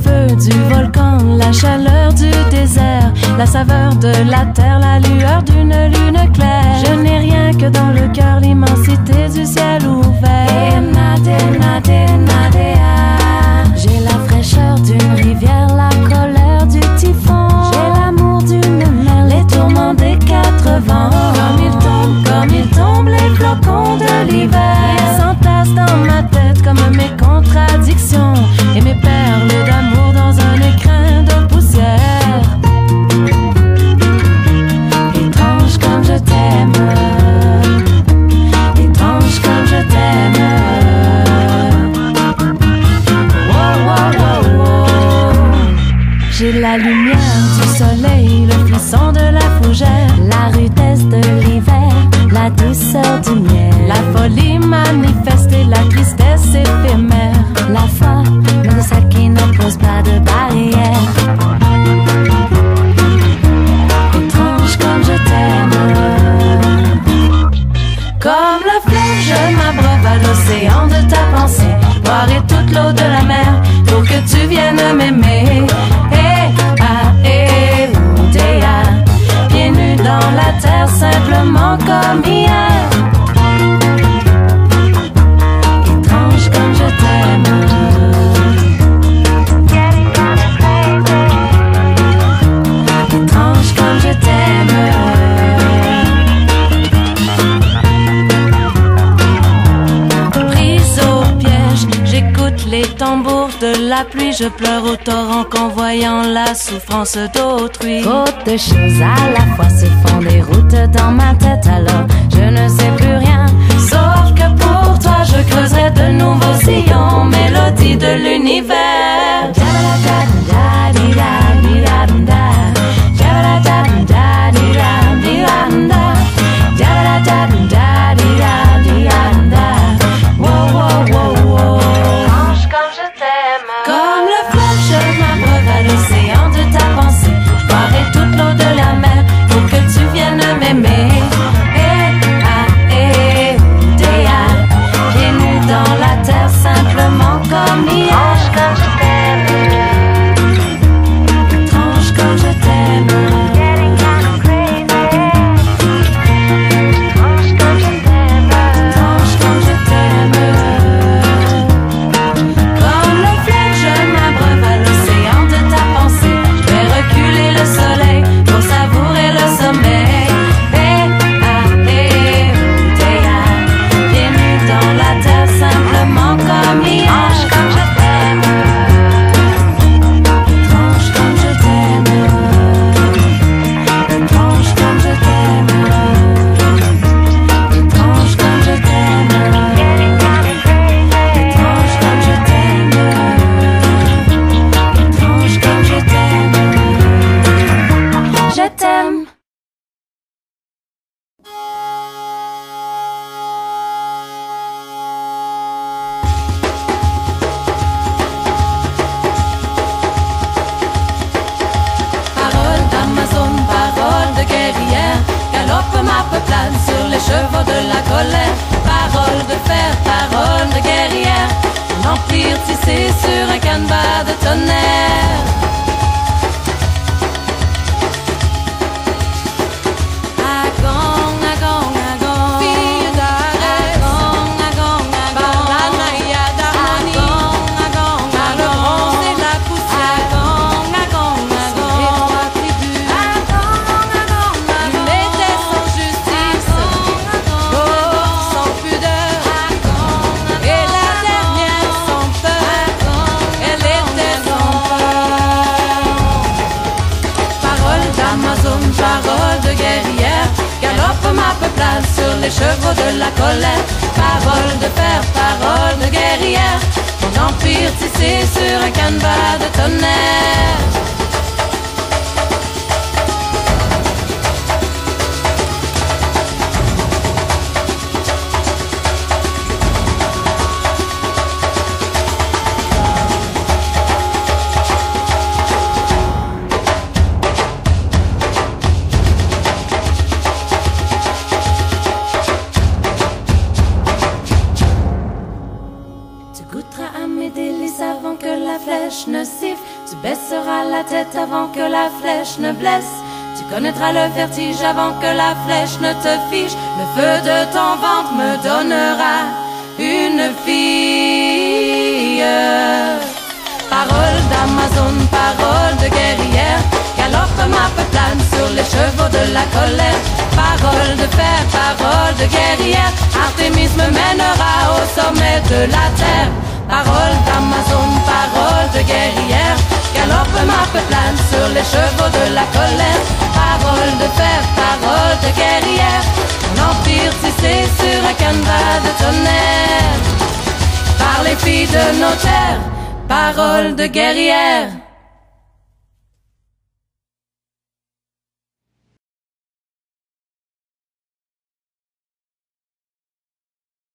feu du volcan, la chaleur du désert, la saveur de la terre, la lueur d'une lune claire. Je n'ai rien que dans le cœur, l'immensité du ciel ouvert. J'ai la fraîcheur d'une rivière, la colère du typhon. J'ai l'amour d'une mer, les tourments des quatre vents. Comme ils tombent les flocons de l'hiver. Ils s'entassent dans ma tête comme mes contradictions et mes perles d'amour dans un écrin de poussière. Étrange comme je t'aime, étrange comme je t'aime. J'ai la lumière du soleil, le frisson de la fougère, la rudesse de l'hiver, la douceur du miel, la folie manifeste et la tristesse éphémère, la foi, mais de celle qui ne pose pas de barrière. Étrange comme je t'aime. Comme le fleuve, je m'abreuve à l'océan de ta pensée. Boirai toute l'eau de la mer pour que tu viennes m'aimer. Pieds nus dans la terre, simplement comme hier. Étrange comme je t'aime. Étrange comme je t'aime. Prise au piège, j'écoute les tambours de la pluie. Je pleure au torrent qu'en voyant la souffrance d'autrui. Trop de choses à la fois se font des routes dans ma tête. Alors je ne sais plus rien, sauf que pour toi je creuserai de nouveaux sillons, mélodie de l'univers. Comme le fleuve, je m'abreuve à l'océan de ta pensée. Je boirai toute l'eau de la mer pour que tu viennes m'aimer. Pieds nus dans la terre, simplement comme hier. Étrange comme je t'aime. Étrange comme je t'aime. Étrange comme je t'aime. Comme le fleuve, je m'abreuve à l'océan de ta pensée. Je vais reculer le soleil pour savourer le sommeil. Pieds nus dans la terre, simplement comme hier. Étrange comme je t'aime. Étrange comme je t'aime. Étrange comme je t'aime. Étrange comme je t'aime. Étrange comme je t'aime. Étrange comme je t'aime. Je t'aime. Parole d'Amazone, parole de guerrière, galope ma peuplade sur les chevaux de la colère. Parole de fer, parole de guerrière, un empire tissé sur un canevas de tonnerre. Agong, agong, agong, fille d'Arès. Agong, agong, agong, la naïa d'harmonie. Agong, agong, agong, c'est la poussière. Agong, agong, agong, les trois tribus. Agong, agong, agong, il était sans justice. L'autre sans pudeur. Et la dernière sans peur. Elle était sans peur. Parole d'Amazone, parole de guerrière, galope ma peuplade sur les chevaux de la colère. Parole de fer, parole de guerrière, mon empire tissé sur un canevas de tonnerre. Tu goûteras à mes délices avant que la flèche ne siffle. Tu baisseras la tête avant que la flèche ne blesse. Tu connaîtras le vertige avant que la flèche ne te fiche. Le feu de ton ventre me donnera une fille. Parole d'Amazon, parole de guerrière, galope ma peuplade sur les chevaux de la colère. Parole de fer, parole de guerrière, Artémis me mènera au sommet de la terre. Parole d'Amazon, parole de guerrière, galope ma peuplade sur les chevaux de la colère. Parole de fer, parole de guerrière, mon empire tissé sur un canevas de tonnerre. Par les filles de nos terres, parole de guerrière.